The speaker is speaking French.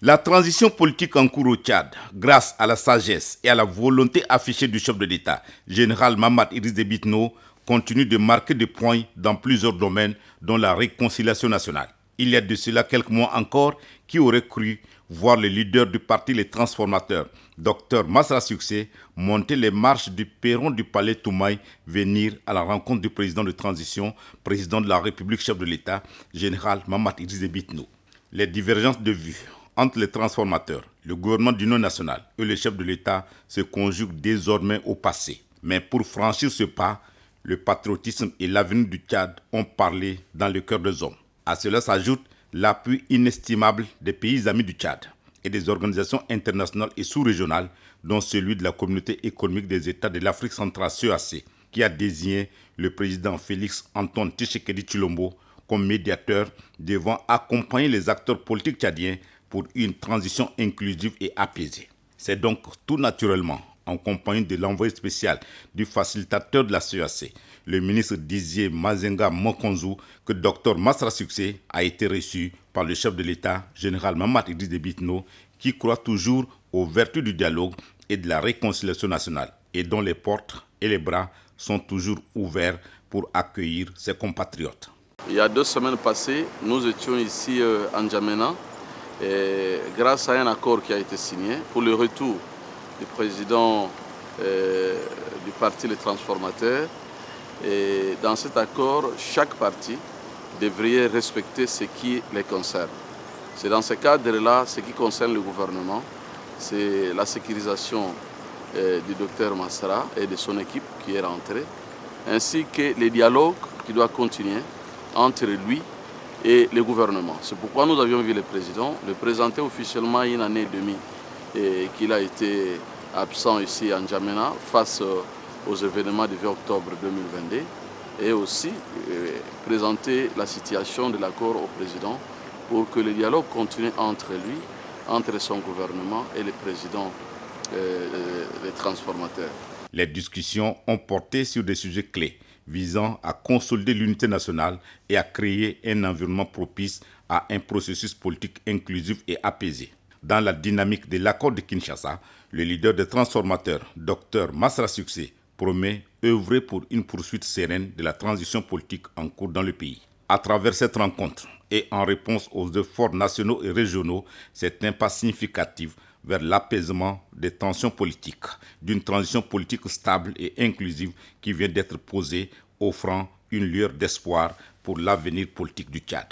La transition politique en cours au Tchad, grâce à la sagesse et à la volonté affichée du chef de l'État, général Mahamat Idriss Déby Itno, continue de marquer des points dans plusieurs domaines, dont la réconciliation nationale. Il y a de cela quelques mois encore, qui aurait cru voir le leader du parti Les Transformateurs, Dr Masra Succès, monter les marches du perron du palais Toumaï, venir à la rencontre du président de transition, président de la République, chef de l'État, général Mahamat Idriss Déby Itno. Les divergences de vues entre les transformateurs, le gouvernement d'union nationale et le chef de l'État se conjuguent désormais au passé. Mais pour franchir ce pas, le patriotisme et l'avenir du Tchad ont parlé dans le cœur des hommes. À cela s'ajoute l'appui inestimable des pays amis du Tchad et des organisations internationales et sous-régionales, dont celui de la Communauté économique des États de l'Afrique centrale, CEAC, qui a désigné le président Félix Antoine Tshisekedi Tshilombo comme médiateur devant accompagner les acteurs politiques tchadiens pour une transition inclusive et apaisée. C'est donc tout naturellement en compagnie de l'envoyé spécial du facilitateur de la CEAC, le ministre Didier Mazenga Mokonzu, que Dr Masra Succès a été reçu par le chef de l'État, général Mahamat Idriss Déby Itno, qui croit toujours aux vertus du dialogue et de la réconciliation nationale et dont les portes et les bras sont toujours ouverts pour accueillir ses compatriotes. Il y a 2 semaines passées, nous étions ici à N'Djamena, et grâce à un accord qui a été signé pour le retour du président du parti Les Transformateurs. Et dans cet accord, chaque parti devrait respecter ce qui les concerne. C'est dans ce cadre-là, ce qui concerne le gouvernement, c'est la sécurisation du docteur Masra et de son équipe qui est rentrée, ainsi que les dialogues qui doivent continuer entre lui et le gouvernement. C'est pourquoi nous avions vu le président le présenter officiellement une année et demie et qu'il a été absent ici à N'Djamena face aux événements du 20 octobre 2022 et aussi présenter la situation de l'accord au président pour que le dialogue continue entre lui, entre son gouvernement et le président des transformateurs. Les discussions ont porté sur des sujets clés visant à consolider l'unité nationale et à créer un environnement propice à un processus politique inclusif et apaisé. Dans la dynamique de l'accord de Kinshasa, le leader des transformateurs, Dr Masra Succès, promet œuvrer pour une poursuite sereine de la transition politique en cours dans le pays. À travers cette rencontre et en réponse aux efforts nationaux et régionaux, c'est un pas significatif vers l'apaisement des tensions politiques, d'une transition politique stable et inclusive qui vient d'être posée, offrant une lueur d'espoir pour l'avenir politique du Tchad.